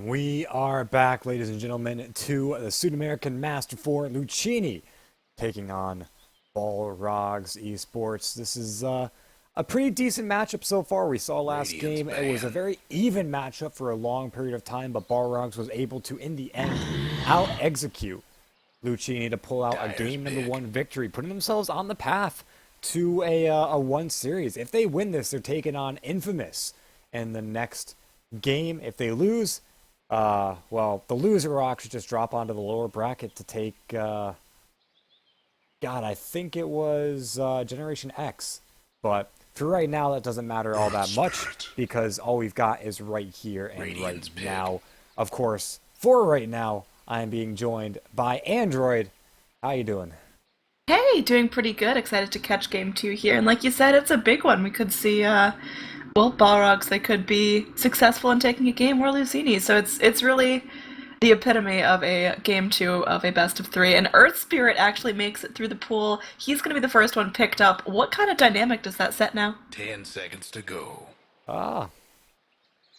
We are back, ladies and gentlemen, to the Sudamerican Master 4 Luccini taking on Balrogs Esports. This is a pretty decent matchup so far. We saw last Radiant's game. It was a ban. very even matchup for a long period of time, but Balrogs was able to, in the end, out-execute Luccini to pull out a Dyer's game number pick. one victory, putting themselves on the path to a one series. If they win this, they're taking on Infamous in the next game. If they lose, well, the loser will actually just drop onto the lower bracket to take, God, I think it was Generation X. But for right now, that doesn't matter all that much Spirit. because all we've got is right here and right Radiant's pick. now. Of course, for right now, I am being joined by Android. How you doing? Hey, doing pretty good. Excited to catch game two here. And like you said, it's a big one. We could see, well, Balrogs, they could be successful in taking a game or Luccini. So it's really the epitome of a game two of a best of three. And Earth Spirit actually makes it through the pool. He's going to be the first one picked up. What kind of dynamic does that set now? 10 seconds to go. Ah,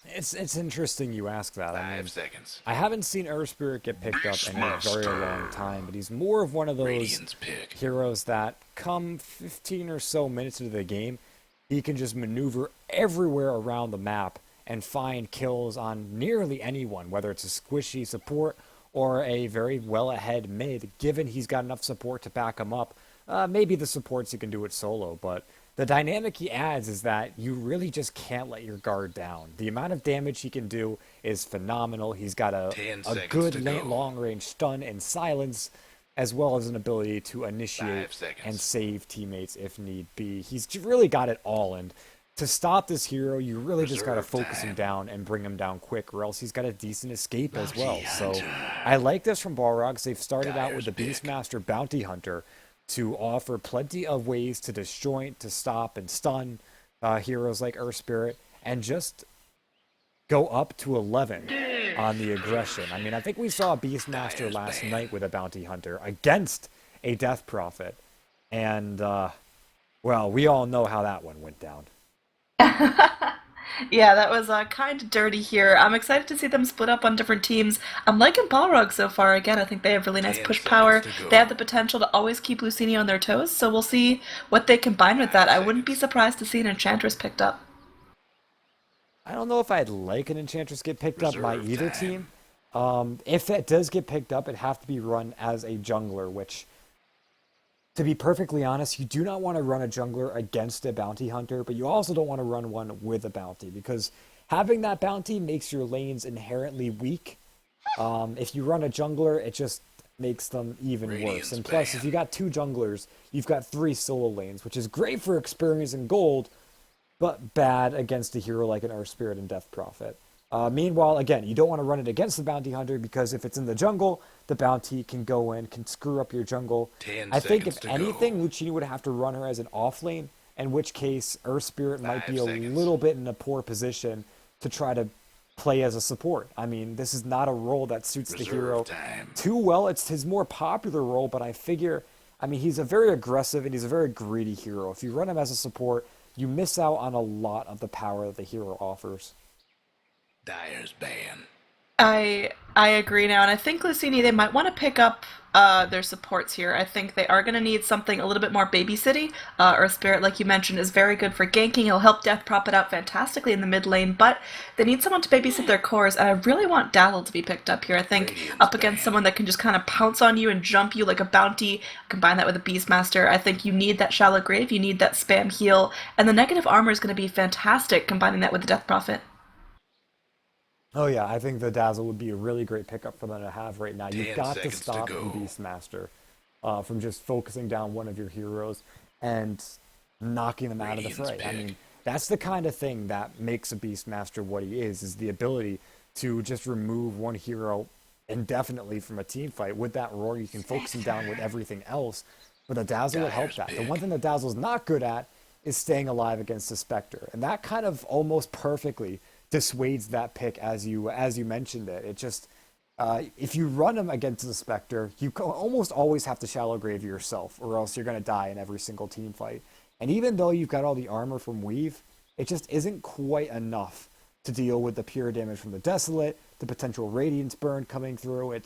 it's interesting you ask that. I mean, 5 seconds. I haven't seen Earth Spirit get picked up in a very long time, but he's more of one of those Radiant's pick. heroes that come 15 or so minutes into the game, he can just maneuver everywhere around the map and find kills on nearly anyone, whether it's a squishy support or a very well ahead mid, given he's got enough support to back him up. Maybe the supports he can do it solo, but the dynamic he adds is that you really just can't let your guard down. The amount of damage he can do is phenomenal. He's got a, 10 a seconds good to go. long range stun and silence, as well as an ability to 5 initiate seconds. and save teammates if need be. He's really got it all, and to stop this hero, you really just got to Reserve focus him time. down and bring him down quick, or else he's got a decent escape as Bounty well. So Hunter. I like this from Balrogs. They've started out with the Dyer's pick. Beastmaster Bounty Hunter to offer plenty of ways to disjoint, to stop, and stun heroes like Earth Spirit, and just go up to 11 on the aggression. I mean, I think we saw a Beastmaster Dyer's last ban. night with a Bounty Hunter against a Death Prophet, and well, we all know how that one went down. Yeah, that was kind of dirty here. I'm excited to see them split up on different teams. I'm liking Balrog so far. Again, I think they have really nice 10 push seconds power. to go. They have the potential to always keep Luccini on their toes, so we'll see what they combine with that. I wouldn't be seconds. surprised to see an Enchantress picked up. I don't know if I'd like an Enchantress get picked up by Reserve either time. team. If that does get picked up, it'd have to be run as a jungler, which, to be perfectly honest, you do not want to run a jungler against a bounty hunter, but you also don't want to run one with a bounty, because having that bounty makes your lanes inherently weak. If you run a jungler, it just makes them even worse. Radiant's And plus, if ban. you got two junglers, you've got three solo lanes, which is great for experience and gold, but bad against a hero like an Earth Spirit and Death Prophet. Meanwhile, again, you don't want to run it against the Bounty Hunter because if it's in the jungle, the Bounty can go in, can screw up your jungle. 10 I think seconds if to anything, go. Luccini would have to run her as an off lane, in which case Earth Spirit might 5 be a seconds. little bit in a poor position to try to play as a support. I mean, this is not a role that suits the hero Reserve time. too well. It's his more popular role, but I figure, I mean, he's a very aggressive and he's a very greedy hero. If you run him as a support, you miss out on a lot of the power that the hero offers. Dyer's ban. I agree now, and I think Luccini they might want to pick up their supports here. I think they are going to need something a little bit more babysitty. Earth Spirit, like you mentioned, is very good for ganking. He'll help Death prop it out fantastically in the mid lane, but they need someone to babysit their cores, and I really want Dazzle to be picked up here. I think Radiant's up against ban. someone that can just kind of pounce on you and jump you like a bounty, combine that with a Beastmaster. I think you need that shallow grave, you need that spam heal, and the negative armor is going to be fantastic combining that with the Death Prophet. Oh yeah, I think the Dazzle would be a really great pickup for them to have right now. You've 10 got to seconds to stop the go. Beastmaster from just focusing down one of your heroes and knocking them out of the Radiant's fray. I pick. mean, that's the kind of thing that makes a Beastmaster what he is the ability to just remove one hero indefinitely from a team fight. With that roar, you can focus him down with everything else, but the Dazzle would help Dyer's that. The pick. one thing the Dazzle's not good at is staying alive against the Spectre, and that kind of almost perfectly dissuades that pick as you mentioned it. It just if you run him against the Spectre, you almost always have to shallow grave yourself, or else you're going to die in every single team fight. And even though you've got all the armor from Weave, it just isn't quite enough to deal with the pure damage from the Desolate, the potential Radiance burn coming through.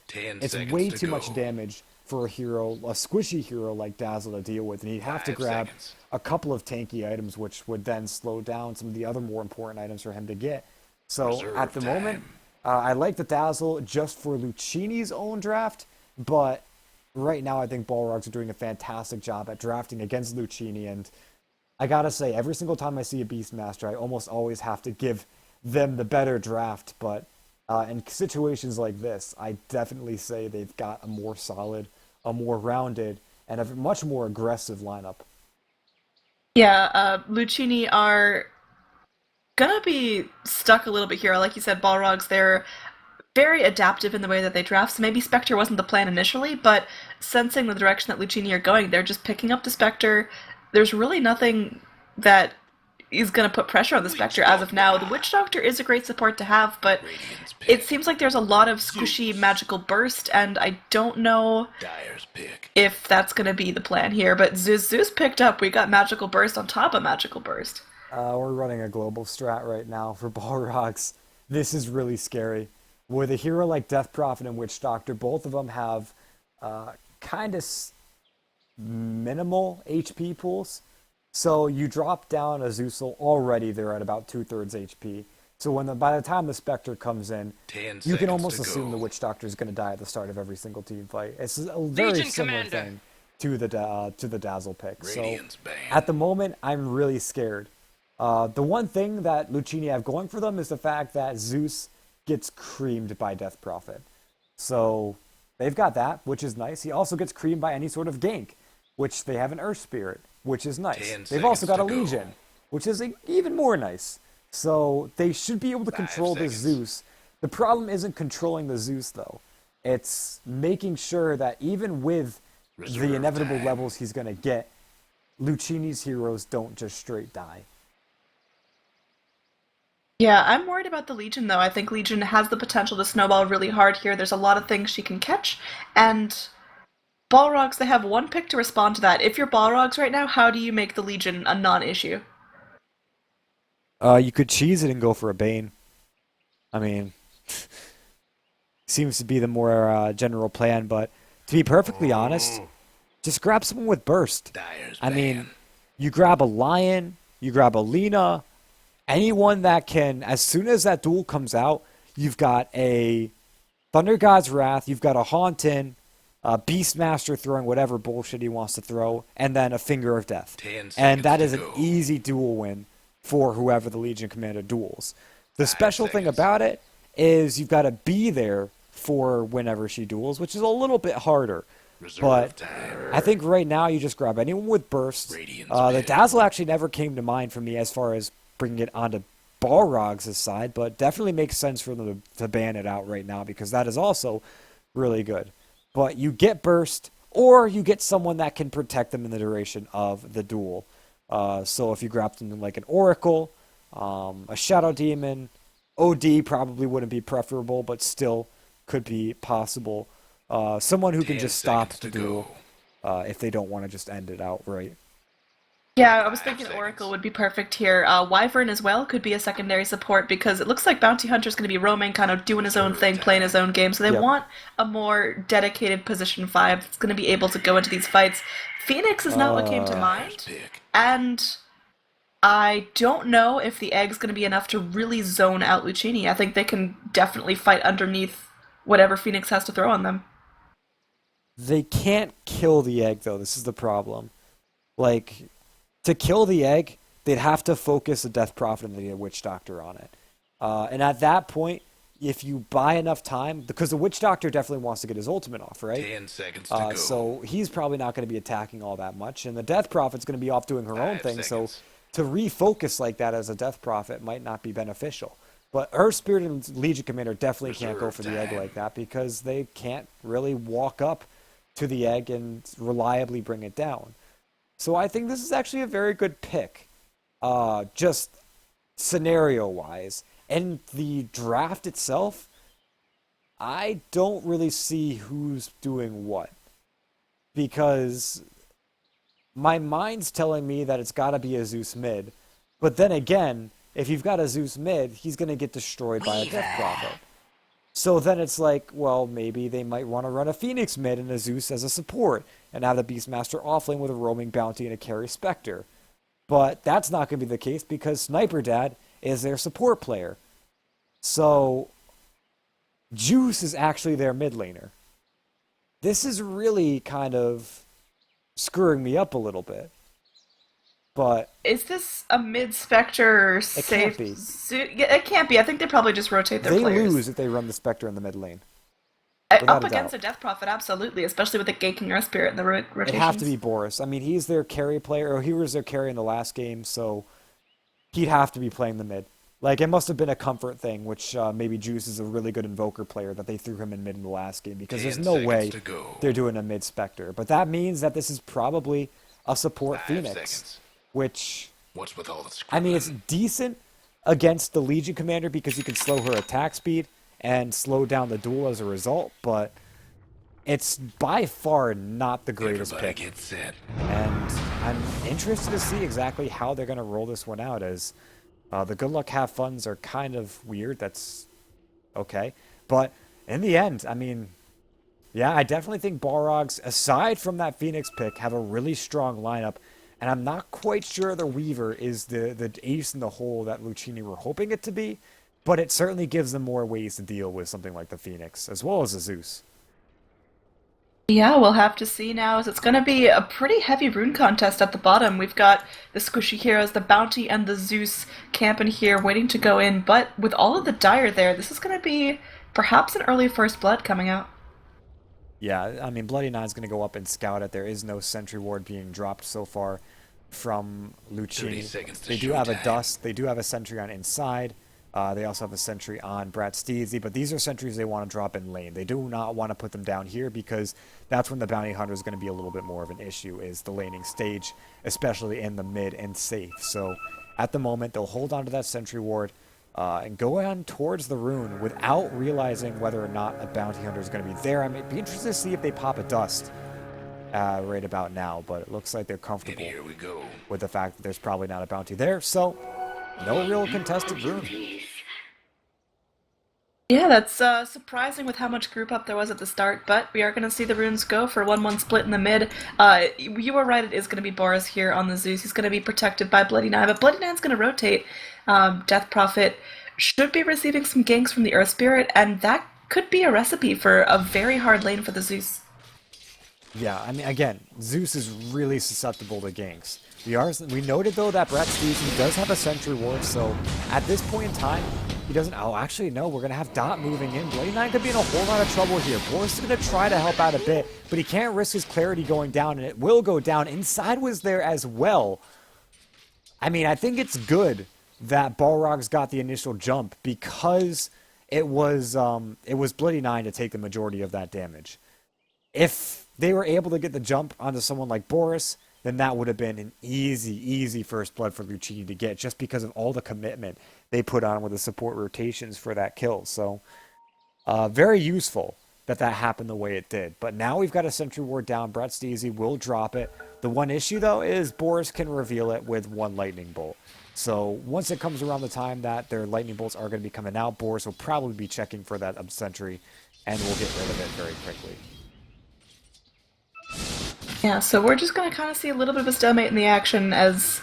Ten It's seconds way to too go. much damage for a squishy hero like Dazzle to deal with, and he'd have to 5 grab seconds. a couple of tanky items, which would then slow down some of the other more important items for him to get. So Reserve at the moment, time. I like the Dazzle just for Luccini's own draft, but right now I think Balrogs are doing a fantastic job at drafting against Luccini, and I gotta say, every single time I see a Beastmaster, I almost always have to give them the better draft, but in situations like this, I definitely say they've got a more solid, a more rounded, and a much more aggressive lineup. Yeah, Luccini are gonna be stuck a little bit here. Like you said, Balrogs, they're very adaptive in the way that they draft. So maybe Spectre wasn't the plan initially, but sensing the direction that Luccini are going, they're just picking up the Spectre. There's really nothing that is going to put pressure on the Spectre as of now. The Witch Doctor is a great support to have, but Radiant's pick. it seems like there's a lot of squishy magical burst, and I don't know Dyer's pick. if that's going to be the plan here. But Zeus picked up. We got magical burst on top of magical burst. We're running a global strat right now for Balrogs. This is really scary. With a hero like Death Prophet and Witch Doctor, both of them have kind of minimal HP pools. So you drop down a Zeusel, already they're at about 2/3 HP. So by the time the Spectre comes in, 10 you can seconds almost to assume go. the Witch Doctor is going to die at the start of every single team fight. It's a very Legion similar Commander. thing to the Dazzle pick. Radiant's So banned. at the moment, I'm really scared. The one thing that Luccini have going for them is the fact that Zeus gets creamed by Death Prophet. So they've got that, which is nice. He also gets creamed by any sort of gank, which they have an Earth Spirit, which is nice. 10 They've also got a seconds to go. Legion, which is even more nice. So they should be able to 5 control this seconds. Zeus. The problem isn't controlling the Zeus, though. It's making sure that even with the Reserve inevitable time. levels he's going to get, Luccini's heroes don't just straight die. Yeah, I'm worried about the Legion though. I think Legion has the potential to snowball really hard here. There's a lot of things she can catch, and Balrogs, they have one pick to respond to that. If you're Balrogs right now, how do you make the Legion a non-issue? You could cheese it and go for a Bane. I mean, seems to be the more general plan, but to be perfectly honest, just grab someone with burst. Dyer's I mean, banned. you grab a Lion, you grab a Lena, anyone that can, as soon as that duel comes out, you've got a Thunder God's Wrath, you've got a Hauntin, a Beastmaster throwing whatever bullshit he wants to throw, and then a Finger of Death. 10 And that seconds is to an go. easy duel win for whoever the Legion Commander duels. The 5 special thing seconds. about it is you've got to be there for whenever she duels, which is a little bit harder. Reserve But time. I think right now you just grab anyone with burst. Radiant's The banned. Dazzle actually never came to mind for me as far as bringing it onto Balrogs' side, but definitely makes sense for them to ban it out right now because that is also really good. But you get burst, or you get someone that can protect them in the duration of the duel. So if you grab something like an Oracle, a Shadow Demon, OD probably wouldn't be preferable, but still could be possible. Someone who can 10 just stop seconds the to duel go. if they don't want to just end it outright. Yeah, I was 5 thinking seconds. Oracle would be perfect here. Wyvern as well could be a secondary support because it looks like Bounty Hunter's going to be roaming, kind of doing his own thing, playing his own game. So they Yep. want a more dedicated position 5 that's going to be able to go into these fights. Phoenix is not what came to Dyer's mind, pick. and I don't know if the egg's going to be enough to really zone out Luccini. I think they can definitely fight underneath whatever Phoenix has to throw on them. They can't kill the egg, though. This is the problem. Like, to kill the egg, they'd have to focus a Death Prophet and the Witch Doctor on it. And at that point, if you buy enough time, because the Witch Doctor definitely wants to get his ultimate off, right? 10 seconds to go. So he's probably not going to be attacking all that much, and the Death Prophet's going to be off doing her own 5 thing. So seconds. to refocus like that as a Death Prophet might not be beneficial. But Earth Spirit and Legion Commander definitely can't go Reserve for the egg time. like that because they can't really walk up to the egg and reliably bring it down. So I think this is actually a very good pick, just scenario-wise. And the draft itself, I don't really see who's doing what. Because my mind's telling me that it's got to be a Zeus mid. But then again, if you've got a Zeus mid, he's going to get destroyed by a Death Prophet. So then it's like, well, maybe they might want to run a Phoenix mid and a Zeus as a support, and have the Beastmaster offlane with a roaming bounty and a carry Spectre. But that's not going to be the case because Sniper Dad is their support player. So Juice is actually their mid laner. This is really kind of screwing me up a little bit. But is this a mid Spectre it can't be. Yeah, it can't be. I think they probably just rotate their players. They lose if they run the Spectre in the mid lane. Up against a Death Prophet, absolutely, especially with the Ganking Earth Spirit and the rotations. It'd have to be Boris. I mean, he's their carry player, or he was their carry in the last game, so he'd have to be playing the mid. Like, it must have been a comfort thing, which maybe Juice is a really good Invoker player that they threw him in mid in the last game, because there's no way they're doing a mid Spectre. But that means that this is probably a support Phoenix, which, what's with all the I mean, it's decent against the Legion Commander because you can slow her attack speed and slow down the duel as a result, but it's by far not the greatest pick. Get set. And I'm interested to see exactly how they're going to roll this one out, as the Good Luck Have Funs are kind of weird. That's okay. But in the end, I mean, yeah, I definitely think Balrogs, aside from that Phoenix pick, have a really strong lineup. And I'm not quite sure the Weaver is the ace in the hole that Luccini were hoping it to be. But it certainly gives them more ways to deal with something like the Phoenix, as well as the Zeus. Yeah, we'll have to see now, as it's going to be a pretty heavy rune contest at the bottom. We've got the squishy heroes, the Bounty, and the Zeus camping here, waiting to go in. But with all of the Dire there, this is going to be perhaps an early first blood coming out. Yeah, I mean, Bloody Nine's going to go up and scout it. There is no sentry ward being dropped so far from Luccini. They do have a Dust. They do have a sentry on inside. They also have a sentry on Brat Steezy, but these are sentries they want to drop in lane. They do not want to put them down here because that's when the Bounty Hunter is going to be a little bit more of an issue, is the laning stage, especially in the mid and safe. So at the moment, they'll hold on to that sentry ward and go on towards the rune without realizing whether or not a Bounty Hunter is going to be there. I mean, be interested to see if they pop a Dust right about now, but it looks like they're comfortable with the fact that there's probably not a Bounty there. So no real contested rune. Yeah, that's surprising with how much group up there was at the start, but we are going to see the runes go for a 1-1 split in the mid. You were right, it is going to be Boris here on the Zeus. He's going to be protected by Bloody Nine, but Bloody Nine's going to rotate. Death Prophet should be receiving some ganks from the Earth Spirit, and that could be a recipe for a very hard lane for the Zeus. Yeah, I mean, again, Zeus is really susceptible to ganks. We noted, though, that Brat Steezy does have a sentry ward, so at this point in time, he doesn't... Oh, actually, no, we're going to have Dot moving in. Bloody Nine could be in a whole lot of trouble here. Boris is going to try to help out a bit, but he can't risk his clarity going down, and it will go down. Inside was there as well. I mean, I think it's good that Balrogs got the initial jump because it was Bloody Nine to take the majority of that damage. If they were able to get the jump onto someone like Boris, then that would have been an easy first blood for Luccini to get, just because of all the commitment they put on with the support rotations for that kill. So, very useful that happened the way it did. But now we've got a sentry ward down. Brat Steezy will drop it. The one issue, though, is Boris can reveal it with one lightning bolt. So once it comes around the time that their lightning bolts are going to be coming out, Boris will probably be checking for that sentry, and we'll get rid of it very quickly. Yeah, so we're just going to kind of see a little bit of a stalemate in the action, as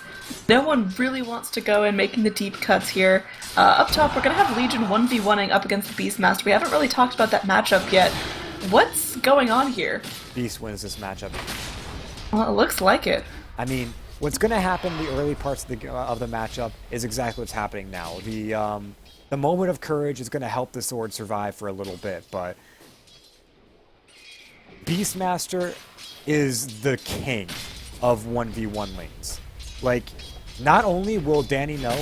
no one really wants to go in making the deep cuts here. Up top, we're going to have Legion 1v1ing up against the Beastmaster. We haven't really talked about that matchup yet. What's going on here? Beast wins this matchup. Well, it looks like it. I mean, what's going to happen in the early parts of the matchup is exactly what's happening now. The moment of courage is going to help the sword survive for a little bit, but Beastmaster is the king of 1v1 lanes. Like, not only will Danny No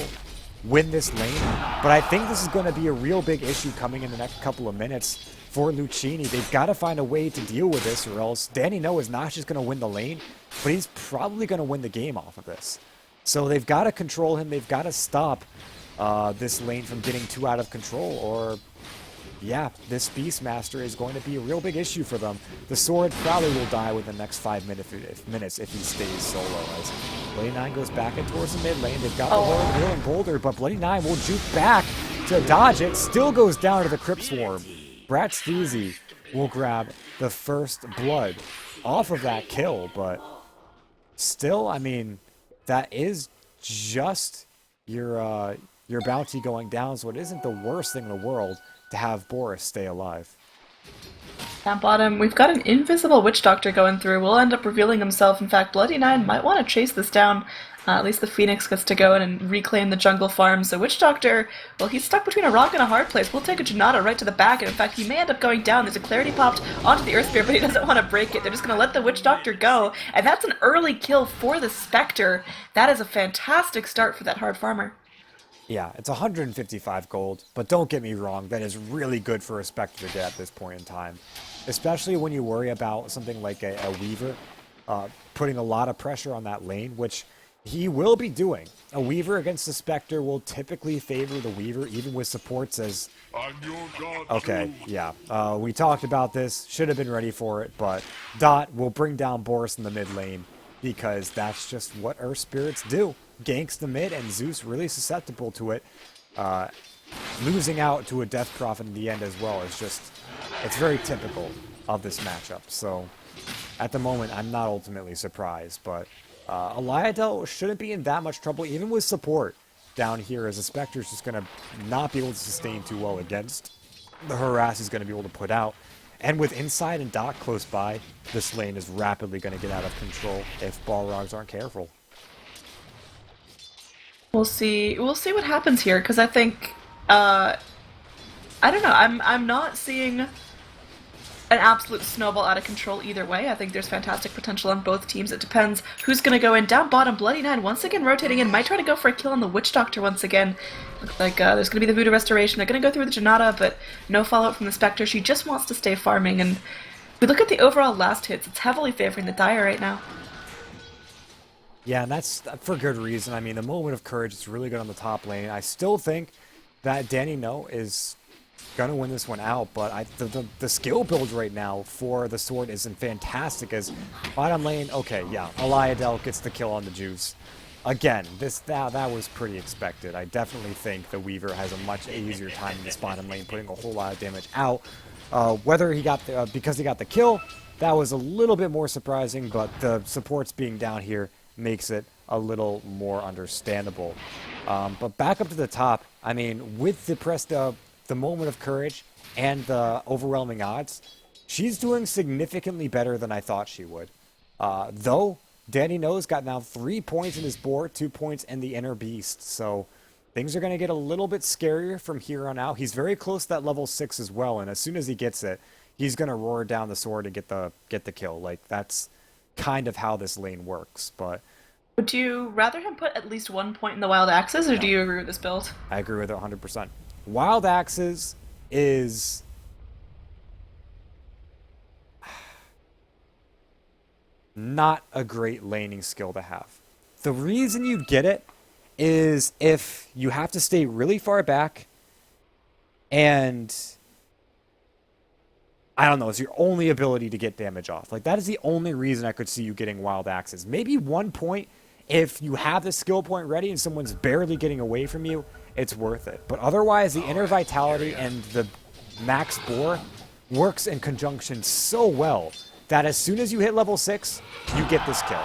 win this lane, but I think this is going to be a real big issue coming in the next couple of minutes for Luccini. They've got to find a way to deal with this, or else Danny No is not just going to win the lane, but he's probably going to win the game off of this. So they've got to control him. They've got to stop this lane from getting too out of control, or yeah, this Beastmaster is going to be a real big issue for them. The sword probably will die within the next 5 minutes if he stays solo. As Bloody 9 goes back in towards the mid lane. They've got the Whirling Boulder, but Bloody 9 will juke back to dodge it. Still goes down to the Crypt Swarm. Brat Steezy will grab the first blood off of that kill, but still, I mean, that is just your bounty going down, so it isn't the worst thing in the world to have Boris stay alive. Down bottom, we've got an invisible Witch Doctor going through. Will end up revealing himself. In fact, Bloody 9 might want to chase this down. At least the Phoenix gets to go in and reclaim the jungle farm. So Witch Doctor, well, he's stuck between a rock and a hard place. We'll take a Janata right to the back, and in fact, he may end up going down. There's a Clarity popped onto the Earth Spear, but he doesn't want to break it. They're just going to let the Witch Doctor go, and that's an early kill for the Spectre. That is a fantastic start for that hard farmer. Yeah, it's 155 gold, but don't get me wrong, that is really good for a Spectre to get at this point in time. Especially when you worry about something like a Weaver putting a lot of pressure on that lane, which he will be doing. A Weaver against the Spectre will typically favor the Weaver, even with supports as... Okay, yeah. We talked about this, should have been ready for it, but Dot will bring down Boris in the mid lane, because that's just what Earth Spirits do. Ganks the mid, and Zeus really susceptible to it. Losing out to a Death Prophet in the end as well is just... It's very typical of this matchup, so at the moment I'm not ultimately surprised, but Eliadel shouldn't be in that much trouble, even with support down here, as the Spectre's just going to not be able to sustain too well against the harass he's going to be able to put out. And with Inside and Dot close by, this lane is rapidly going to get out of control if Balrogs aren't careful. We'll see what happens here, because I think, I don't know, I'm not seeing an absolute snowball out of control either way. I think there's fantastic potential on both teams. It depends who's going to go in. Down bottom, Bloody 9 once again rotating in, might try to go for a kill on the Witch Doctor once again. Looks like there's going to be the Voodoo Restoration. They're going to go through the Janata, but no follow-up from the Spectre. She just wants to stay farming, and if we look at the overall last hits, it's heavily favoring the Dire right now. Yeah, and that's for good reason. I mean, the Moment of Courage is really good on the top lane. I still think that Danny No is going to win this one out, but the skill build right now for the sword isn't fantastic, as bottom lane, okay, yeah, Eliadel gets the kill on the Juice. Again, that was pretty expected. I definitely think the Weaver has a much easier time in this bottom lane, putting a whole lot of damage out. Whether he got because he got the kill, that was a little bit more surprising, but the supports being down here makes it a little more understandable. But back up to the top, I mean, with the Moment of Courage and the overwhelming odds, she's doing significantly better than I thought she would. Though, Danny No's got now 3 points in his board, 2 points in the Inner Beast, so things are going to get a little bit scarier from here on out. He's very close to that level 6 as well, and as soon as he gets it, he's going to roar down the sword and get the kill. Like, that's kind of how this lane works, but... Would you rather him put at least 1 point in the Wild Axes, or do you agree with this build? I agree with it 100%. Wild Axes is... not a great laning skill to have. The reason you get it is if you have to stay really far back and... I don't know, it's your only ability to get damage off. Like, that is the only reason I could see you getting Wild Axes. Maybe 1 point if you have the skill point ready and someone's barely getting away from you, it's worth it. But otherwise, the Inner Vitality and the Max Boar works in conjunction so well that as soon as you hit level 6, you get this kill.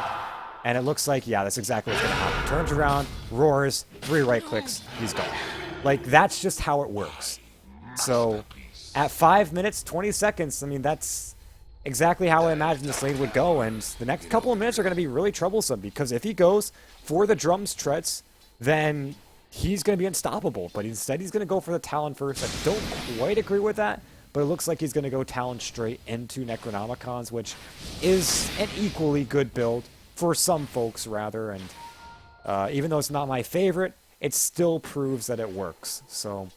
And it looks like, yeah, that's exactly what's going to happen. Turns around, roars, 3 right clicks, he's gone. Like, that's just how it works. So, at 5 minutes, 20 seconds, I mean, that's exactly how I imagined this lane would go, and the next couple of minutes are going to be really troublesome, because if he goes for the Drums Treads, then he's going to be unstoppable, but instead he's going to go for the Talon first. I don't quite agree with that, but it looks like he's going to go Talon straight into Necronomicons, which is an equally good build for some folks, rather, and even though it's not my favorite, it still proves that it works. So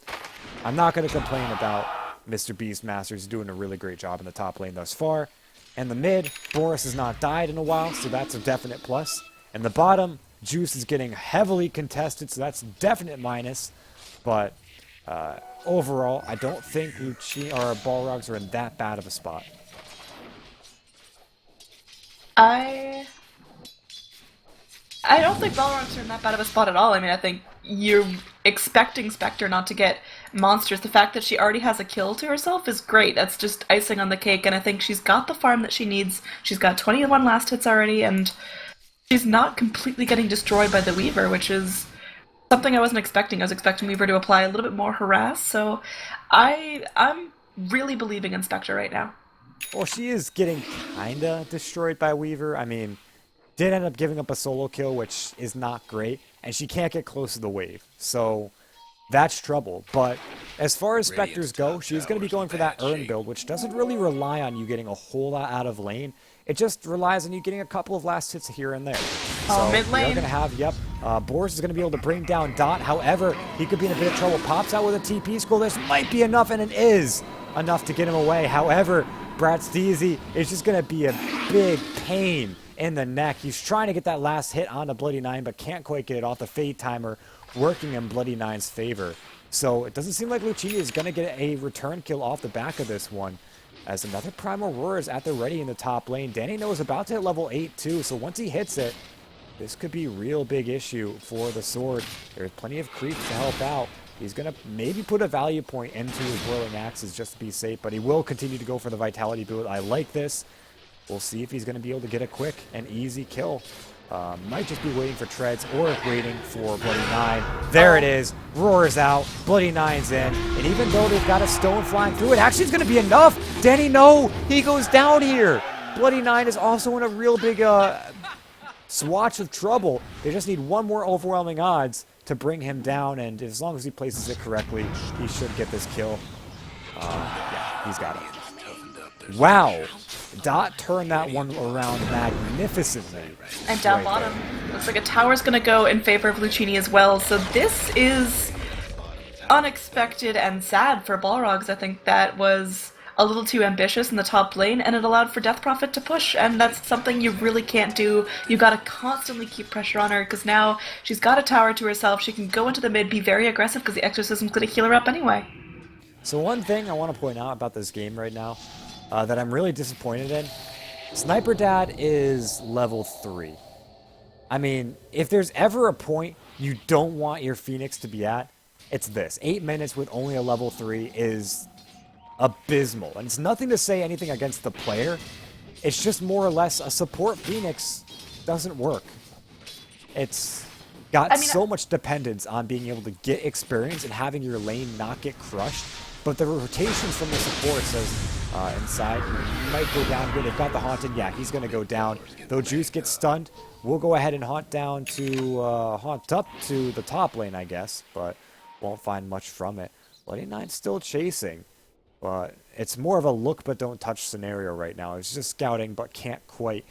I'm not going to complain about Mr. Beastmaster. Is doing a really great job in the top lane thus far. And the mid, Boris has not died in a while, so that's a definite plus. And the bottom, Juice is getting heavily contested, so that's definite minus. But Overall, I don't think Luccini or Balrogs are in that bad of a spot. I don't think Balrogs are in that bad of a spot at all. I mean, I think you're expecting Spectre not to get monsters. The fact that she already has a kill to herself is great. That's just icing on the cake, and I think she's got the farm that she needs. She's got 21 last hits already, and she's not completely getting destroyed by the Weaver, which is something I wasn't expecting. I was expecting Weaver to apply a little bit more harass, so I'm really believing in Spectre right now. Well, she is getting kinda destroyed by Weaver. I mean, did end up giving up a solo kill, which is not great, and she can't get close to the wave. So that's trouble. But as far as Spectres go, she's going to be going for that Urn build, which doesn't really rely on you getting a whole lot out of lane. It just relies on you getting a couple of last hits here and there. So mid lane. You're going to have, Boris is going to be able to bring down Dot. However, he could be in a bit of trouble. Pops out with a TP scroll. This might be enough, and it is enough to get him away. However, Brad Steezy is just going to be a big pain in the neck. He's trying to get that last hit on the Bloody Nine, but can't quite get it off. The Fade Timer working in Bloody Nine's favor. So it doesn't seem like Luccini is going to get a return kill off the back of this one, as another Primal Roar is at the ready in the top lane. Danny No is about to hit level 8 too, so once he hits it, this could be a real big issue for the sword. There's plenty of creeps to help out. He's going to maybe put a value point into his Whirling Axes just to be safe, but he will continue to go for the Vitality build. I like this. We'll see if he's going to be able to get a quick and easy kill. Might just be waiting for Treads or waiting for Bloody Nine. There it is. Roars out. Bloody Nine's in. And even though they've got a stone flying through it, actually it's going to be enough. Danny, no. He goes down here. Bloody Nine is also in a real big swatch of trouble. They just need one more overwhelming odds to bring him down. And as long as he places it correctly, he should get this kill. Yeah, he's got it. Wow. Dot turned that one around magnificently. And down bottom, looks like a tower's going to go in favor of Luccini as well. So this is unexpected and sad for Balrogs. I think that was a little too ambitious in the top lane, and it allowed for Death Prophet to push, and that's something you really can't do. You got to constantly keep pressure on her, because now she's got a tower to herself. She can go into the mid, be very aggressive, because the Exorcism's going to heal her up anyway. So one thing I want to point out about this game right now that I'm really disappointed in, Sniper Dad is level 3. I mean, if there's ever a point you don't want your Phoenix to be at, it's this. 8 minutes with only a level 3 is abysmal. And it's nothing to say anything against the player. It's just more or less a support Phoenix doesn't work. It's got so much dependence on being able to get experience and having your lane not get crushed. But the rotations from the support says inside might go down here. They've got the Haunted. Yeah, he's going to go down. Though Juice gets stunned, we'll go ahead and haunt down to haunt up to the top lane, I guess. But won't find much from it. Bloody Nine's still chasing. But it's more of a look but don't touch scenario right now. It's just scouting but can't quite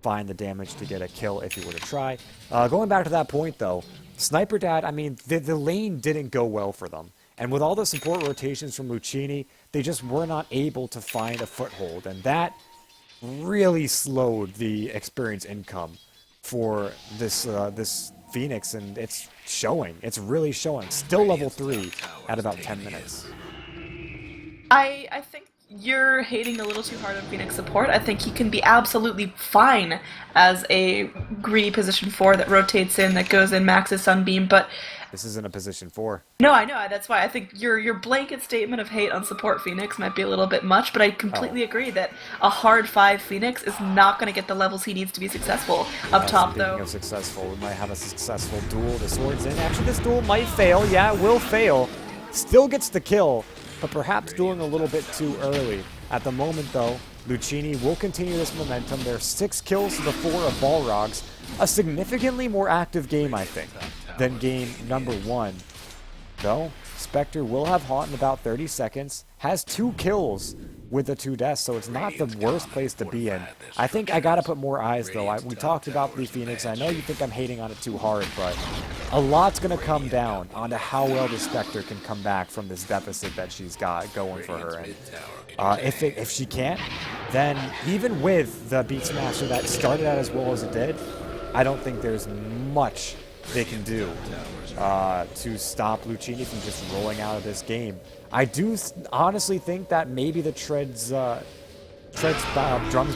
find the damage to get a kill if he were to try. Going back to that point though, Sniper Dad, I mean, the lane didn't go well for them. And with all the support rotations from Luccini, they just were not able to find a foothold. And that really slowed the experience income for this this Phoenix. And it's showing. It's really showing. Still level 3 at about 10 minutes. I think you're hating a little too hard on Phoenix support. I think he can be absolutely fine as a greedy position 4 that rotates in, that goes in, maxes Sunbeam, but this isn't a position 4. No, I know. That's why I think your blanket statement of hate on support Phoenix might be a little bit much, but I completely agree that a hard 5 Phoenix is not going to get the levels he needs to be successful. Up top, though. Speaking of successful, we might have a successful duel. The sword's in. Actually, this duel might fail. Yeah, it will fail. Still gets the kill, but perhaps dueling a little bit too early. At the moment, though, Luccini will continue this momentum. There's 6 kills to the 4 of Balrogs. A significantly more active game, I think, than game number 1. Though, Spectre will have Haunt in about 30 seconds. Has 2 kills with the 2 deaths, so it's not the worst place to be in. I think I gotta put more eyes, though. We talked about the Phoenix. I know you think I'm hating on it too hard, but a lot's gonna come down onto how well the Spectre can come back from this deficit that she's got going for her. And if she can't, then even with the Beat Smasher that started out as well as it did, I don't think there's much they can do to stop Luccini from just rolling out of this game. I do honestly think that maybe the Tread's drums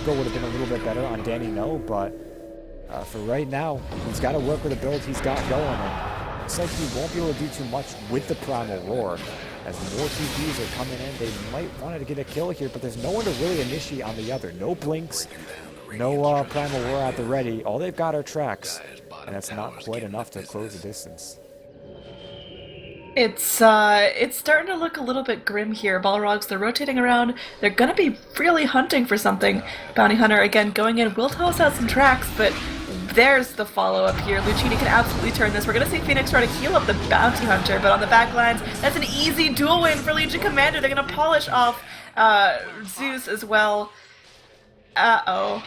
build would have been a little bit better on Danny No, but for right now, he's got to work with the build he's got going, and looks like he won't be able to do too much with the Primal Roar. As more TPs are coming in, they might want to get a kill here, but there's no one to really initiate on the other. No blinks, no Primal Roar at the ready. All they've got are tracks, and that's not quite enough to close the distance. It's starting to look a little bit grim here. Balrogs, they're rotating around. They're gonna be really hunting for something. Bounty Hunter, again, going in, will toss out some tracks, but there's the follow-up here. Luccini can absolutely turn this. We're gonna see Phoenix try to heal up the Bounty Hunter, but on the back lines, that's an easy duel win for Legion Commander. They're gonna polish off Zeus as well. Uh-oh.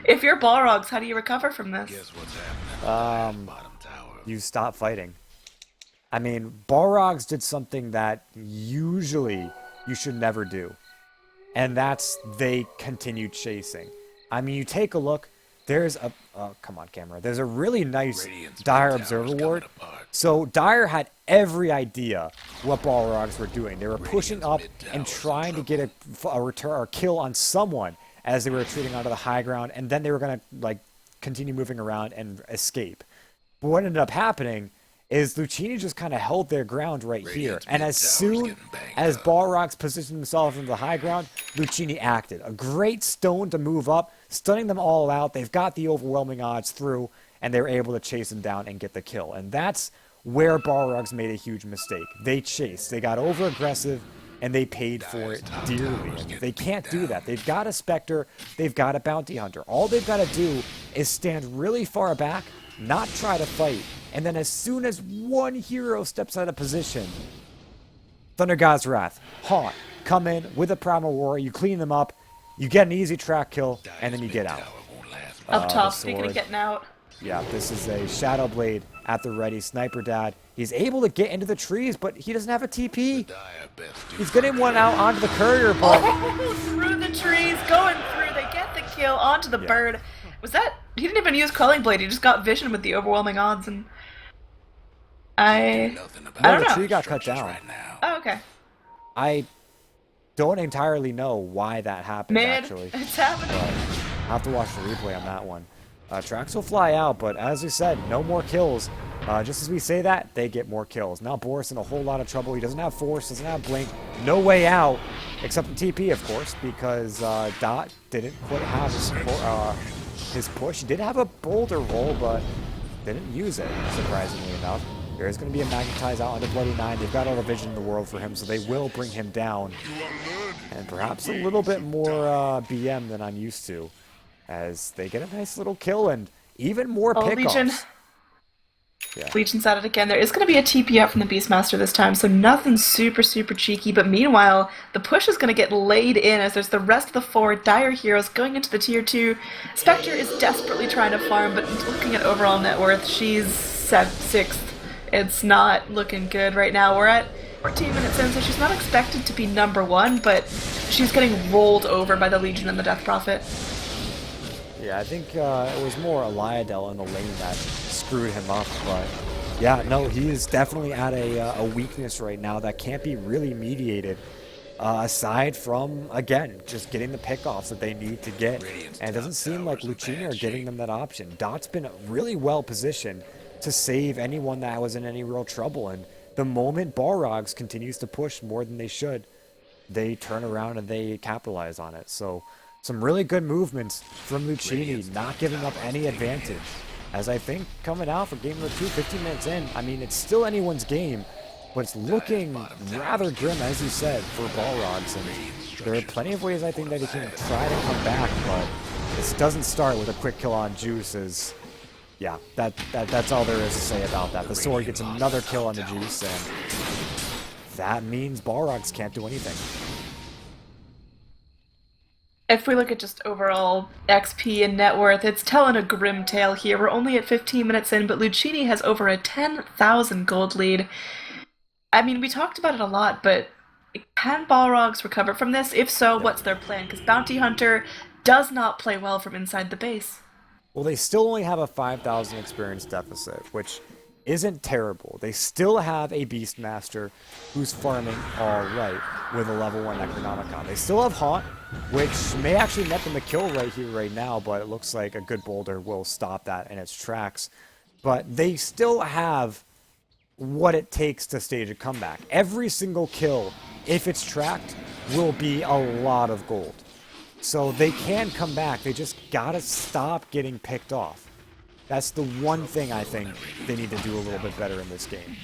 If you're Balrogs, how do you recover from this? Guess what's happening? Bottom tower. You stop fighting. I mean, Balrogs did something that usually you should never do, and that's they continued chasing. I mean, you take a look, there's a, come on camera, there's a really nice Dire Observer Ward. So Dire had every idea what Balrogs were doing. They were pushing up and trying to get a return or kill on someone as they were retreating onto the high ground, and then they were going to like continue moving around and escape. But what ended up happening is Luccini just kind of held their ground right here. And as soon as Balrogs positioned themselves into the high ground, Luccini acted. A great stone to move up, stunning them all out. They've got the overwhelming odds through, and they were able to chase them down and get the kill. And that's where Balrogs made a huge mistake. They chased. They got over-aggressive, and they paid for it dearly. And they can't do that. They've got a Spectre. They've got a Bounty Hunter. All they've got to do is stand really far back, not try to fight, and then as soon as one hero steps out of position, Thunder God's Wrath, Haunt, come in with a Primal Roar, you clean them up, you get an easy track kill, and then you get out. Up top, speaking of getting out. Yeah, this is a Shadow Blade at the ready. Sniper Dad, he's able to get into the trees, but he doesn't have a TP. He's getting one out onto the courier, but... through the trees, going through, they get the kill onto the bird. Was that... He didn't even use Quelling Blade, he just got vision with the overwhelming odds, and... I don't know. The tree got cut down. Oh, okay. I don't entirely know why that happened, actually. It's happening. But I'll have to watch the replay on that one. Tracks will fly out, but as we said, no more kills. Just as we say that, they get more kills. Now Boris in a whole lot of trouble. He doesn't have Force, doesn't have Blink, no way out, except the TP, of course, because Dot didn't quite have his push. He did have a boulder roll, but didn't use it, surprisingly enough. There is going to be a Magnetize out onto Bloody 9. They've got all the vision in the world for him, so they will bring him down. And perhaps a little bit more BM than I'm used to, as they get a nice little kill and even more pickoffs. Legion. Yeah. Legion's at it again. There is going to be a TP up from the Beastmaster this time, so nothing super, super cheeky. But meanwhile, the push is going to get laid in as there's the rest of the 4 Dire heroes going into the tier 2. Spectre is desperately trying to farm, but looking at overall net worth, she's 6th. It's not looking good right now. We're at 14 minutes in, so she's not expected to be number 1, but she's getting rolled over by the Legion and the Death Prophet. Yeah, I think it was more Eliadel in the lane that screwed him up, but yeah, no, he is definitely at a weakness right now that can't be really mediated, aside from, again, just getting the pickoffs that they need to get, and it doesn't seem like Luccini are giving them that option. Dot's been really well positioned to save anyone that was in any real trouble, and the moment Balrogs continues to push more than they should, they turn around and they capitalize on it. So some really good movements from Luccini, not giving up any advantage. As I think coming out for game number 2, 15 minutes in, I mean, it's still anyone's game, but it's looking rather grim, as you said, for Balrogs. And there are plenty of ways I think that he can try to come back, but this doesn't start with a quick kill on Juice. Yeah, that's all there is to say about that. The sword gets another kill on the Juice, and that means Balrogs can't do anything. If we look at just overall XP and net worth, it's telling a grim tale here. We're only at 15 minutes in, but Luccini has over a 10,000 gold lead. I mean, we talked about it a lot, but can Balrogs recover from this? If so, what's their plan? Because Bounty Hunter does not play well from inside the base. Well, they still only have a 5,000 experience deficit, which isn't terrible. They still have a Beastmaster who's farming all right with a level 1 Necronomicon. They still have Haunt, which may actually net them a kill right here, right now, but it looks like a good boulder will stop that in its tracks. But they still have what it takes to stage a comeback. Every single kill, if it's tracked, will be a lot of gold. So they can come back. They just gotta stop getting picked off. That's the one thing I think they need to do a little bit better in this game.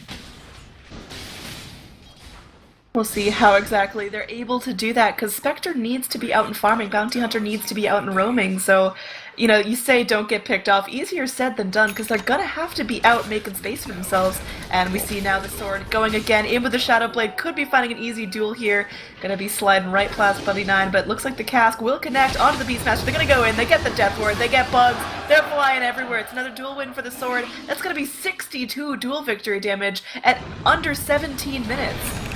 We'll see how exactly they're able to do that, because Spectre needs to be out and farming, Bounty Hunter needs to be out and roaming, so, you know, you say don't get picked off, easier said than done, because they're gonna have to be out making space for themselves, and we see now the Sword going again in with the Shadow Blade, could be finding an easy duel here, gonna be sliding right past Bloody 9, but it looks like the cask will connect onto the Beastmaster, they're gonna go in, they get the Death Ward, they get bugs, they're flying everywhere, it's another duel win for the Sword, that's gonna be 62 duel victory damage at under 17 minutes.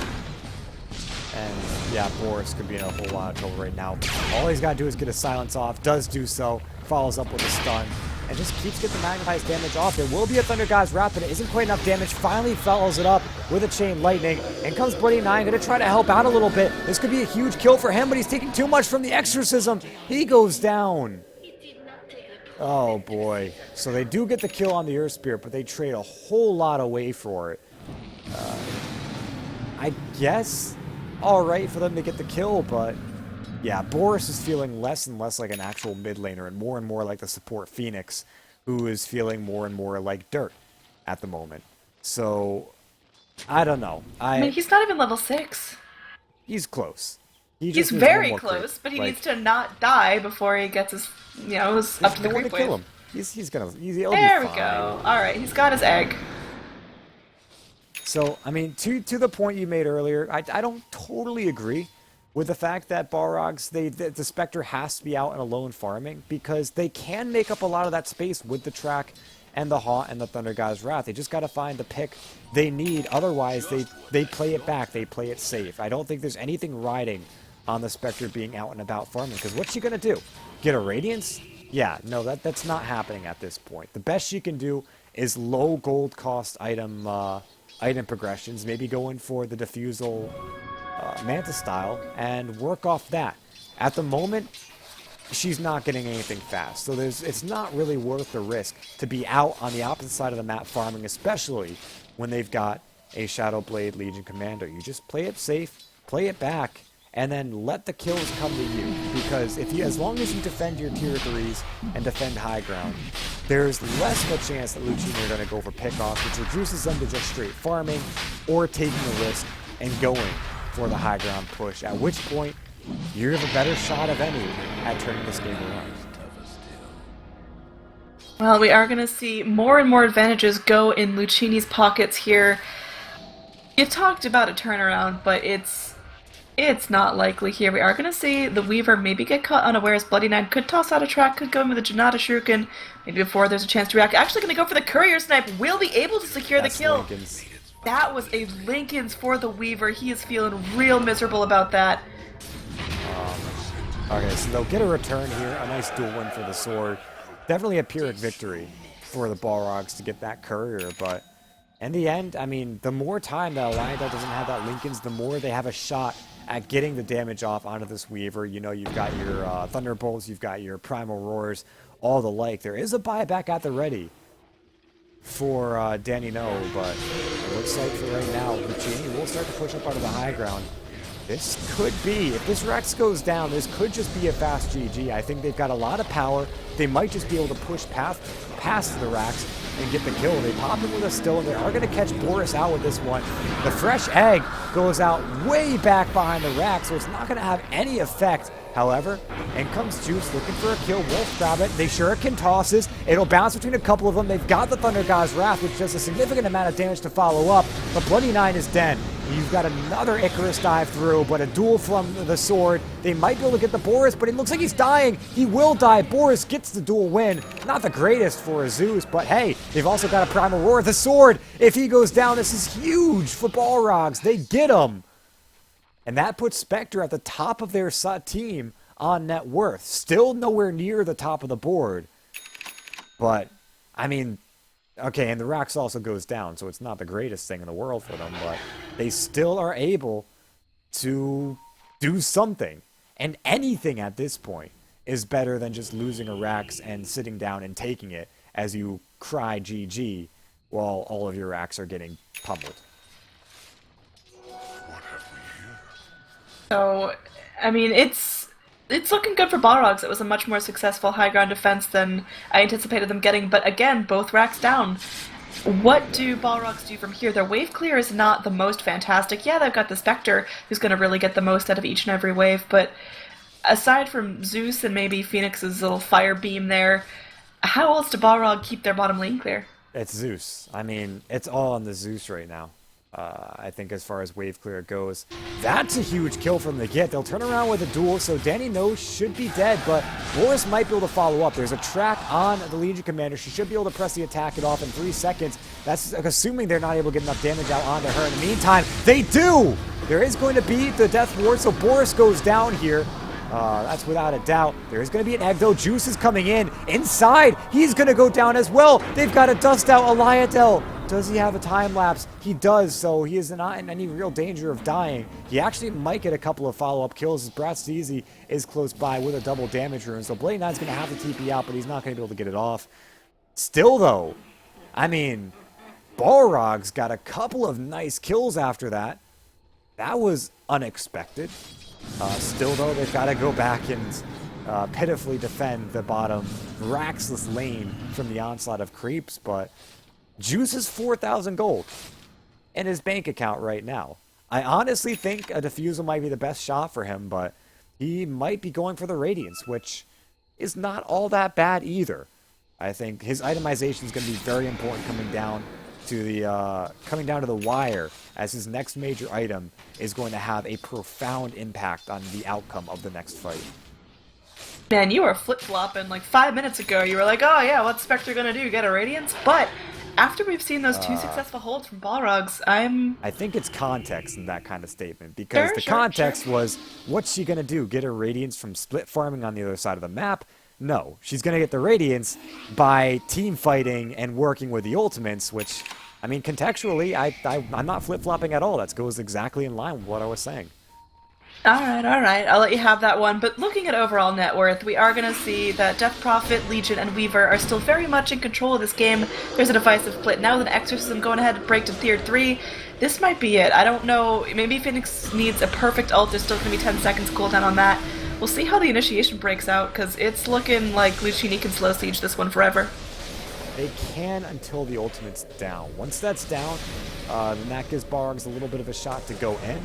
And yeah, Boris could be in a whole lot of trouble right now. All he's got to do is get a silence off, does do so, follows up with a stun, and just keeps getting the magnetized damage off. There will be a Thunder God's Wrath, but it isn't quite enough damage. Finally follows it up with a Chain Lightning. And comes Bloody 9, going to try to help out a little bit. This could be a huge kill for him, but he's taking too much from the Exorcism. He goes down. Oh boy. So they do get the kill on the Earth Spirit, but they trade a whole lot away for it. I guess alright for them to get the kill, but yeah, Boris is feeling less and less like an actual mid laner and more like the support Phoenix, who is feeling more and more like dirt at the moment. So, I don't know. I mean, he's not even level 6. He's close. He's very close, but he needs to not die before he gets his, you know, up to the creep wave. Kill him. He's gonna. He'll there be we fine. go. All right, he's got his egg. So, I mean, to the point you made earlier, I don't totally agree with the fact that Balrogs, the Spectre has to be out and alone farming, because they can make up a lot of that space with the track and the Haunt and the Thunder God's Wrath. They just got to find the pick they need. Otherwise, they play it back. They play it safe. I don't think there's anything riding on the Spectre being out and about farming, because what's she going to do? Get a Radiance? Yeah, no, that's not happening at this point. The best she can do is low gold cost item progressions, maybe go in for the Diffusal Manta style and work off that. At the moment, she's not getting anything fast, so it's not really worth the risk to be out on the opposite side of the map farming, especially when they've got a Shadowblade Legion Commander. You just play it safe, play it back, and then let the kills come to you, because as long as you defend your tier 3s and defend high ground, there's less of a chance that Luccini are going to go for pickoffs, which reduces them to just straight farming or taking the risk and going for the high ground push, at which point you have a better shot of any at turning this game around. Well, we are going to see more and more advantages go in Luccini's pockets here. You've talked about a turnaround, but it's not likely here. We are going to see the Weaver maybe get caught unawares. Bloody 9 could toss out a track, could go in with a Janata Shuriken, maybe before there's a chance to react. Actually going to go for the Courier Snipe, will be able to secure the kill. Lincoln's. That was a Lincoln's for the Weaver. He is feeling real miserable about that. Okay, so they'll get a return here, a nice dual win for the Sword. Definitely a Pyrrhic victory for the Balrogs to get that Courier, but in the end, I mean, the more time that Allianta doesn't have that Lincoln's, the more they have a shot at getting the damage off onto this Weaver. You know, you've got your Thunderbolts, you've got your Primal Roars, all the like. There is a buyback at the ready for Danny No, but it looks like for right now, Luccini will start to push up out of the high ground. This could be, if this Rex goes down, this could just be a fast GG. I think they've got a lot of power. They might just be able to push past the Rax and get the kill. They pop him with a still, and they are going to catch Boris out with this one. The fresh egg goes out way back behind the Rax, so it's not going to have any effect. However, in comes Juice looking for a kill. Wolf grab it. They Shuriken tosses. It'll bounce between a couple of them. They've got the Thunder God's Wrath, which does a significant amount of damage to follow up. But Bloody 9 is dead. You've got another Icarus dive through, but a duel from the Sword. They might be able to get the Boris, but it looks like he's dying. He will die. Boris gets the duel win. Not the greatest for Zeus, but hey, they've also got a Primal Roar. The Sword, if he goes down, this is huge for Balrogs. They get him. And that puts Spectre at the top of their team on net worth. Still nowhere near the top of the board. But, I mean, okay, and the Rax also goes down, so it's not the greatest thing in the world for them, but they still are able to do something. And anything at this point is better than just losing a Rax and sitting down and taking it as you cry GG while all of your Rax are getting pummeled. So, I mean, it's looking good for Balrogs. It was a much more successful high ground defense than I anticipated them getting. But again, both racks down. What do Balrogs do from here? Their wave clear is not the most fantastic. Yeah, they've got the Spectre, who's going to really get the most out of each and every wave. But aside from Zeus and maybe Phoenix's little fire beam there, how else do Balrog keep their bottom lane clear? It's Zeus. I mean, it's all on the Zeus right now. I think as far as wave clear goes, that's a huge kill from the get. They'll turn around with a duel, so Danny knows should be dead, but Boris might be able to follow up. There's a track on the Legion Commander. She should be able to press the attack it off in 3 seconds. That's assuming they're not able to get enough damage out onto her. In the meantime, they do! There is going to be the Death Ward, so Boris goes down here. That's without a doubt. There is going to be an egg, though. Juice is coming in. Inside, he's going to go down as well. They've got to dust out Eliadel. Does he have a time lapse? He does, so he is not in any real danger of dying. He actually might get a couple of follow-up kills as Brat Steezy is close by with a double damage rune. So Blade Knight's going to have to TP out, but he's not going to be able to get it off. Still, though, I mean, Balrog's got a couple of nice kills after that. That was unexpected. Still, though, they've got to go back and pitifully defend the bottom Raxless lane from the onslaught of creeps, but Juice is 4,000 gold in his bank account right now. I honestly think a defusal might be the best shot for him, but he might be going for the Radiance, which is not all that bad either. I think his itemization is going to be very important coming down to the wire, as his next major item is going to have a profound impact on the outcome of the next fight. Man, you were flip-flopping like 5 minutes ago. You were like, oh yeah, what's Spectre gonna do? Get a Radiance? But after we've seen those two successful holds from Balrogs, I think it's context in that kind of statement, because the context was, what's she going to do? Get a Radiance from split farming on the other side of the map? No, she's going to get the Radiance by team fighting and working with the ultimates, which, I mean, contextually, I'm not flip-flopping at all. That goes exactly in line with what I was saying. all right. I'll let you have that one. But looking at overall net worth, we are going to see that Death Prophet, Legion, and Weaver are still very much in control of this game. There's a divisive split now with an Exorcism going ahead to break to tier 3. This might be it. I don't know. Maybe Phoenix needs a perfect ult. There's still going to be 10 seconds cooldown on that. We'll see how the initiation breaks out, because it's looking like Luccini can slow siege this one forever. They can until the ultimate's down. Once that's down, then that gives Balrogs a little bit of a shot to go in.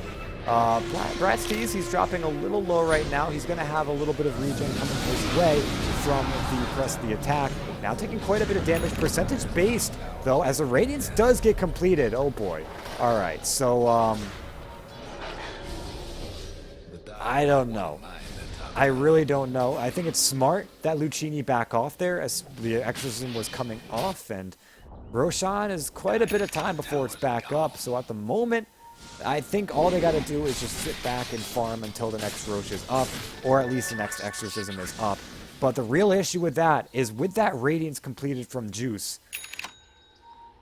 Brat Steez, he's dropping a little low right now. He's going to have a little bit of regen coming his way from the press of the attack. Now taking quite a bit of damage, percentage based, though, as the Radiance does get completed. Oh boy. Alright, so, I don't know. I really don't know. I think it's smart that Luccini back off there as the Exorcism was coming off, and Roshan is quite a bit of time before it's back up, so at the moment, I think all they got to do is just sit back and farm until the next Rosh is up, or at least the next Exorcism is up. But the real issue with that is, with that Radiance completed from Juice,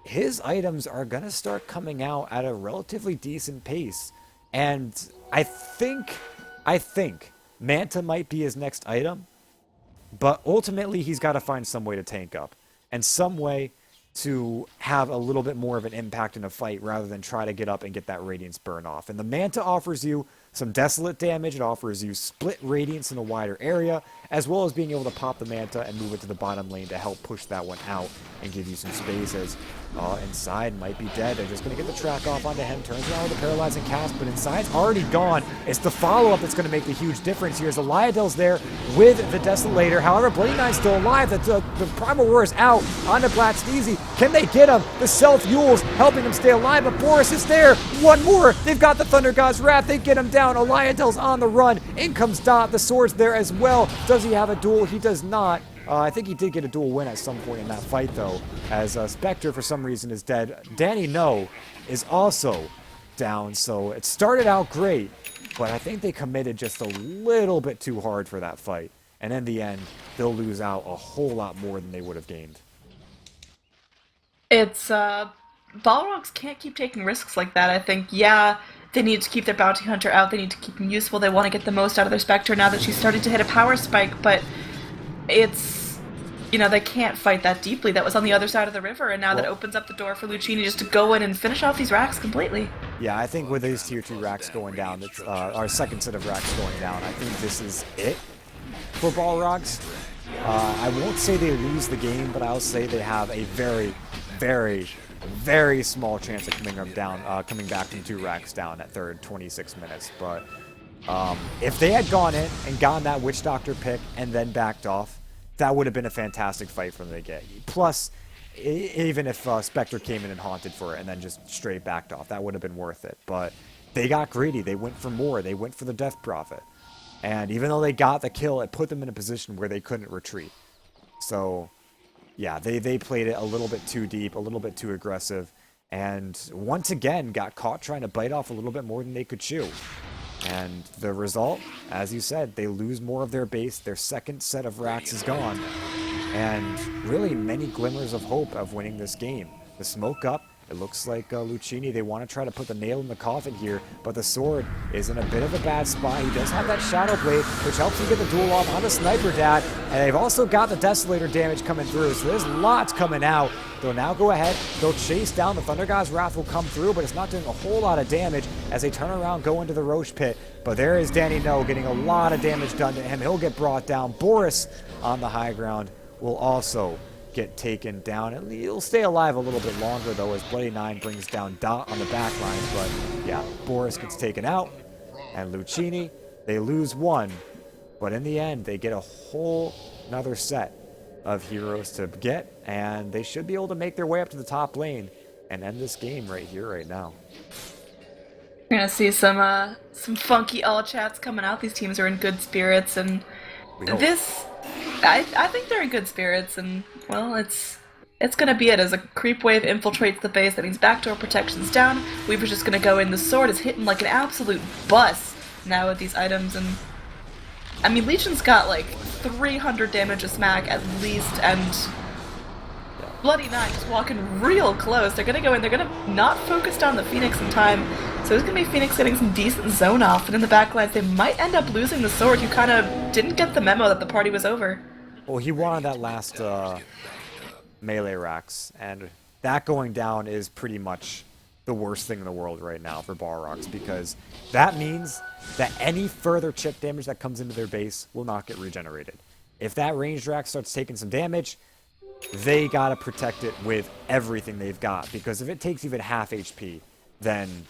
his items are going to start coming out at a relatively decent pace. And I think Manta might be his next item, but ultimately he's got to find some way to tank up, and some way to have a little bit more of an impact in a fight rather than try to get up and get that Radiance burn off. And the Manta offers you some Desolate damage, it offers you split Radiance in a wider area, as well as being able to pop the Manta and move it to the bottom lane to help push that one out and give you some space, as Inside might be dead. They're just going to get the track off onto him, turns around with a paralyzing cast, but Inside's already gone. It's the follow-up that's going to make the huge difference here, as Eliadel's there with the Desolator. However, Bloody Knight's still alive. The Primal Roar is out onto Blat Steezy. Can they get him? The Self-Yules helping him stay alive, but Boris is there. One more. They've got the Thunder God's Wrath. They get him down. Eliadel's on the run. In comes Dot. The sword's there as well. Does he have a duel? He does not. I think he did get a dual win at some point in that fight, though, as Spectre, for some reason, is dead. Danny No is also down, so it started out great, but I think they committed just a little bit too hard for that fight. And in the end, they'll lose out a whole lot more than they would have gained. It's Balrogs can't keep taking risks like that. I think, yeah, they need to keep their bounty hunter out. They need to keep him useful. They want to get the most out of their Spectre now that she's starting to hit a power spike. But it's, they can't fight that deeply. That was on the other side of the river, and now that opens up the door for Luccini just to go in and finish off these racks completely. Yeah, I think with these tier 2 racks going down, it's, our second set of racks going down, I think this is it for Balrogs. I won't say they lose the game, but I'll say they have a very, very, very small chance of coming back from 2 racks down at third, 26 minutes. But if they had gone in and gotten that Witch Doctor pick and then backed off, that would have been a fantastic fight from the get. Plus, even if Spectre came in and haunted for it and then just straight backed off, that would have been worth it. But they got greedy. They went for more. They went for the Death Prophet. And even though they got the kill, it put them in a position where they couldn't retreat. So, yeah, they played it a little bit too deep, a little bit too aggressive, and once again got caught trying to bite off a little bit more than they could chew. And the result, as you said, they lose more of their base. Their second set of racks is gone. And really many glimmers of hope of winning this game. The smoke up. It looks like Luccini, they want to try to put the nail in the coffin here, but the sword is in a bit of a bad spot. He does have that Shadow Blade, which helps him get the duel off on the Sniper Dad, and they've also got the Desolator damage coming through, so there's lots coming out. They'll now go ahead, they'll chase down, the Thunder God's Wrath will come through, but it's not doing a whole lot of damage as they turn around, go into the Roche Pit, but there is Danny No getting a lot of damage done to him. He'll get brought down. Boris on the high ground will also get taken down, and he'll stay alive a little bit longer though as Bloody Nine brings down Dot on the back line. But yeah, Boris gets taken out, and Luccini, they lose one, but in the end they get a whole another set of heroes to get, and they should be able to make their way up to the top lane and end this game right here, right now. We're gonna see some funky all chats coming out. These teams are in good spirits, and I think they're in good spirits, and well, it's gonna be it. As a creep wave infiltrates the base, that means backdoor protection's down. Weaver's just gonna go in. The sword is hitting like an absolute bus now with these items, and I mean, Legion's got like 300 damage a smack at least, and Bloody Nine just walking real close. They're gonna go in. They're gonna not focus on the Phoenix in time. So there's gonna be Phoenix getting some decent zone off, and in the backlines they might end up losing the sword, who kind of didn't get the memo that the party was over. Well, he won on that last melee racks, and that going down is pretty much the worst thing in the world right now for Balrogs, because that means that any further chip damage that comes into their base will not get regenerated. If that ranged rack starts taking some damage, they gotta protect it with everything they've got, because if it takes even half HP, then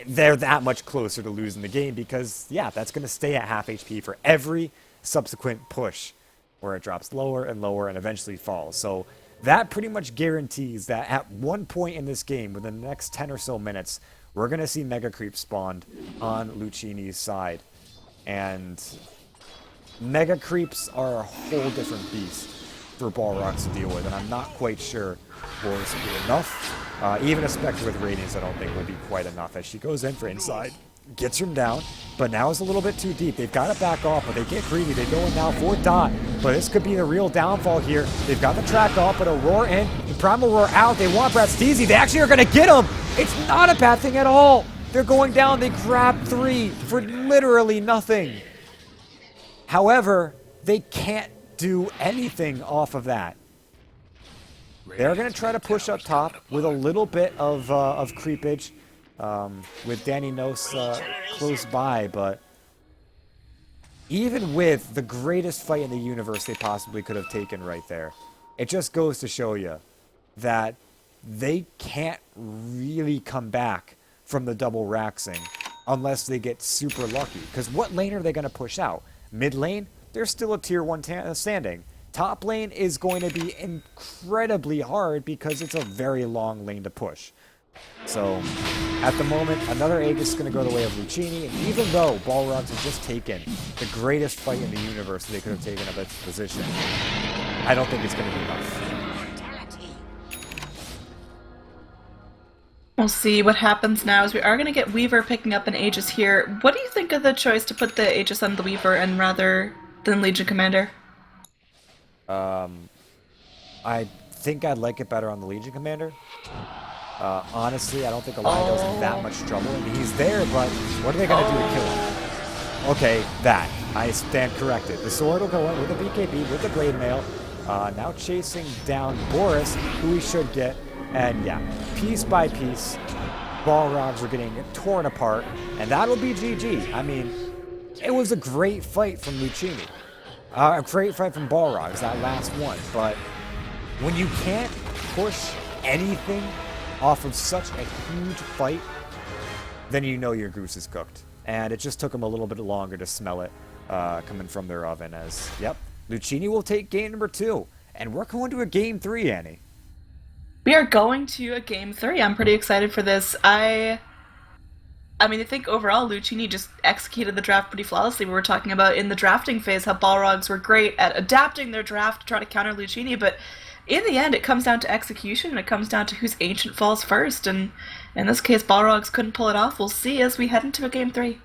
they're that much closer to losing the game, because yeah, that's gonna stay at half HP for every subsequent push, where it drops lower and lower and eventually falls. So that pretty much guarantees that at one point in this game, within the next 10 or so minutes, we're gonna see Mega Creep spawned on Luccini's side. And Mega Creeps are a whole different beast for Balrogs to deal with, and I'm not quite sure Boris will be enough. Even a Spectre with Radiance I don't think will be quite enough, as she goes in for inside, gets him down, but now it's a little bit too deep. They've got to back off, but they get greedy. They go in now for Dot, but this could be the real downfall here. They've got the track off, but Aurora in, the Primal Roar out. They want Brad Steezy. They actually are going to get him. It's not a bad thing at all. They're going down. They grab 3 for literally nothing. However, they can't do anything off of that. They're going to try to push up top with a little bit of creepage with Danny Nos close by, but even with the greatest fight in the universe they possibly could have taken right there, it just goes to show you that they can't really come back from the double raxing unless they get super lucky. Because what lane are they going to push out? Mid lane? They're still a tier 1 standing. Top lane is going to be incredibly hard because it's a very long lane to push. So, at the moment, another Aegis is going to go the way of Luccini, and even though Balrogs have just taken the greatest fight in the universe they could have taken at this position, I don't think it's going to be enough. We'll see what happens now, as we are going to get Weaver picking up an Aegis here. What do you think of the choice to put the Aegis on the Weaver and rather than Legion Commander? I think I'd like it better on the Legion Commander. Honestly, I don't think Eligo's in that much trouble. I mean, he's there, but what are they going to do to kill him? Okay, that. I stand corrected. The sword will go in with the BKB, with the Blade Mail. Now chasing down Boris, who he should get. And yeah, piece by piece, Balrogs are getting torn apart. And that'll be GG. I mean, it was a great fight from Luccini. A great fight from Balrogs, that last one. But when you can't push anything off of such a huge fight, then you know your goose is cooked. And it just took them a little bit longer to smell it coming from their oven as, yep, Luccini will take game number 2. And we're going to a game 3, Annie. We are going to a game 3. I'm pretty excited for this. I mean, I think overall Luccini just executed the draft pretty flawlessly. We were talking about in the drafting phase how Balrogs were great at adapting their draft to try to counter Luccini, but in the end, it comes down to execution, and it comes down to whose ancient falls first. And in this case, Balrogs couldn't pull it off. We'll see as we head into a game 3.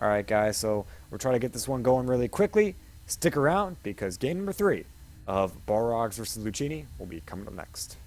All right, guys, so we're trying to get this one going really quickly. Stick around because game number 3 of Balrogs versus Luccini will be coming up next.